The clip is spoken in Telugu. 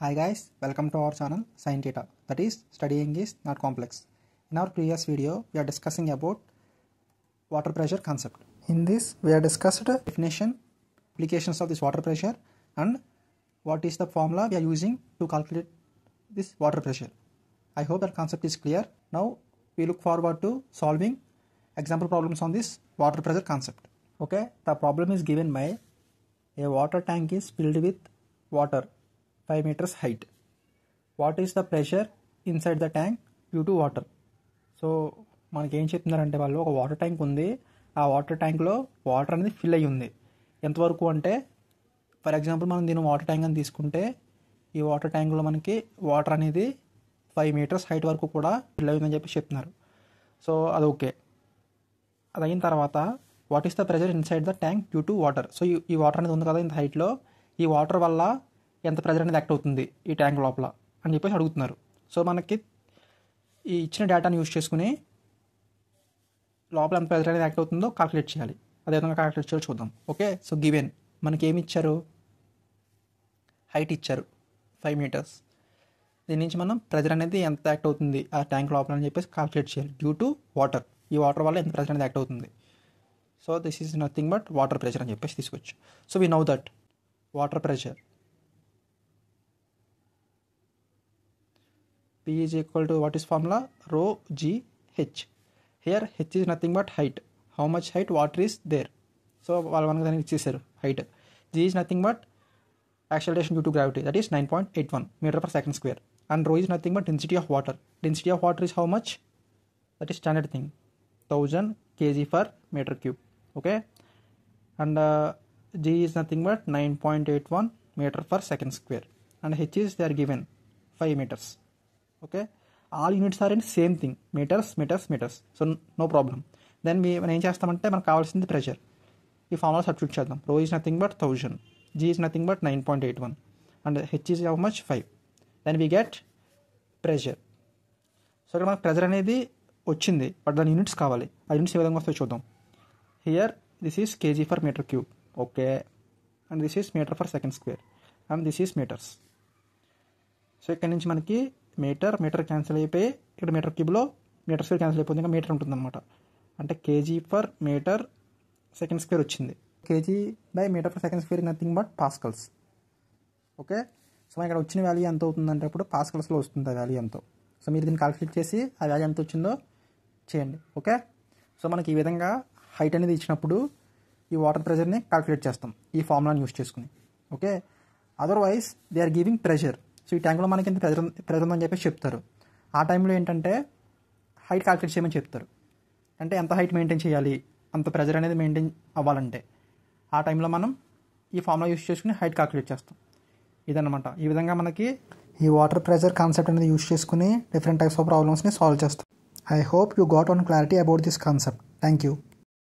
Hi guys, welcome to our channel Sin Theta, that is studying is not complex. In our previous video we are discussing about water pressure concept. In this we are discussed definition, applications of this water pressure and what is the formula we are using to calculate this water pressure. I hope that concept is clear. Now we look forward to solving example problems on this water pressure concept. Okay, the problem is given by a water tank is filled with water 5 meters height. What is the pressure inside the tank due to water? So మనకి ఏం చెప్తున్నారంటే వాళ్ళు ఒక వాటర్ ట్యాంక్ ఉంది, ఆ వాటర్ ట్యాంక్లో వాటర్ అనేది ఫిల్ అయ్యి ఉంది. ఎంతవరకు అంటే ఫర్ ఎగ్జాంపుల్ మనం దీని వాటర్ ట్యాంక్ అని తీసుకుంటే ఈ వాటర్ ట్యాంక్లో మనకి వాటర్ అనేది 5 మీటర్స్ హైట్ వరకు కూడా ఫిల్ అయ్యిందని చెప్పి చెప్తున్నారు. సో అది ఓకే. అది అయిన తర్వాత what is the pressure inside the tank due to water. So ఈ వాటర్ అనేది ఉంది కదా ఇంత హైట్లో, ఈ వాటర్ వల్ల ఎంత ప్రెజర్ అనేది యాక్ట్ అవుతుంది ఈ ట్యాంక్ లోపల అని చెప్పేసి అడుగుతున్నారు. సో మనకి ఈ ఇచ్చిన డేటాని యూజ్ చేసుకుని లోపల ఎంత ప్రెజర్ అనేది యాక్ట్ అవుతుందో కాల్కులేట్ చేయాలి. అదే విధంగా కాల్కులేట్ చేయాలి చూద్దాం. ఓకే, సో గివెన్ మనకి ఏమి ఇచ్చారు, హైట్ ఇచ్చారు 5 మీటర్స్. దీని నుంచి మనం ప్రెజర్ అనేది ఎంత యాక్ట్ అవుతుంది ఆ ట్యాంక్ లోపల అని చెప్పేసి కాల్కులేట్ చేయాలి డ్యూ టు వాటర్. ఈ వాటర్ వల్ల ఎంత ప్రెజర్ అనేది యాక్ట్ అవుతుంది. So this is nothing but water pressure అని చెప్పేసి తీసుకోవచ్చు. So we now that water pressure P is equal to what is formula? Rho G H. Here H is nothing but height. How much height water is there? So వాళ్ళు మనకు దాన్ని ఇచ్చేసారు height. G is nothing but acceleration due to gravity, that is 9.81 meter per second square. And rho is nothing but density of water. Density of water is how much? That is standard thing, 1000 kg per meter cube. Okay, and G is nothing but 9.81 meter per second square. And H is they are given 5 meters. Okay, all units are in same thing, meters, so no problem. Then మనం ఏం చేస్తామంటే మనకు కావాల్సింది ప్రెషర్. ఈ ఫార్ములా సబ్స్టిట్యూట్ చేద్దాం. Rho is nothing but 1000, G is nothing but 9.81 and H is how much 5. Then we get pressure. So ఇక్కడ మనకు ప్రెషర్ అనేది వచ్చింది, బట్ దాని యూనిట్స్ కావాలి. ఆ యూనిట్స్ ఏ విధంగా వస్తాయో చూద్దాం. Here this is KG per metre cube. Okay, and this is metre per second square and this is metres. So ఇక్కడ నుంచి మనకి మీటర్ క్యాన్సిల్ అయిపోయి ఇక్కడ మీటర్ క్యూబ్లో మీటర్ స్క్వేర్ క్యాన్సిల్ అయిపోతుంది, ఇంకా మీటర్ ఉంటుందన్నమాట. అంటే KG per metre second square వచ్చింది. KG by metre per second square nothing but pascals. Okay, so ఇక్కడ వచ్చిన వాల్యూ ఎంత అవుతుందంటే ఇప్పుడు పాస్కల్స్లో వస్తుంది ఆ వాల్యూ ఎంతో. సో మీరు దీన్ని కాల్కులేట్ చేసి ఆ వాల్యూ ఎంత వచ్చిందో చేయండి. ఓకే, సో మనకి ఈ విధంగా హైట్ అనేది ఇచ్చినప్పుడు ఈ వాటర్ ప్రెషర్ని కాల్కులేట్ చేస్తాం ఈ ఫార్ములాని యూస్ చేసుకుని. Okay, otherwise they are giving pressure. So ఈ ట్యాంక్లో మనకి ఎంత ప్రెజర్ ఉందని చెప్పేసి చెప్తారు. ఆ టైంలో ఏంటంటే హైట్ క్యాల్కులేట్ చేయమని చెప్తారు. అంటే ఎంత హైట్ మెయింటైన్ చేయాలి, అంత ప్రెజర్ అనేది మెయింటైన్ అవ్వాలంటే ఆ టైంలో మనం ఈ ఫార్ములా యూస్ చేసుకుని హైట్ క్యాల్కులేట్ చేస్తాం. ఇదన్నమాట. ఈ విధంగా మనకి ఈ వాటర్ ప్రెజర్ కాన్సెప్ట్ అనేది యూస్ చేసుకుని డిఫరెంట్ టైప్స్ ఆఫ్ ప్రాబ్లమ్స్ని సాల్వ్ చేస్తాం. I hope you got on clarity about this concept. Thank you.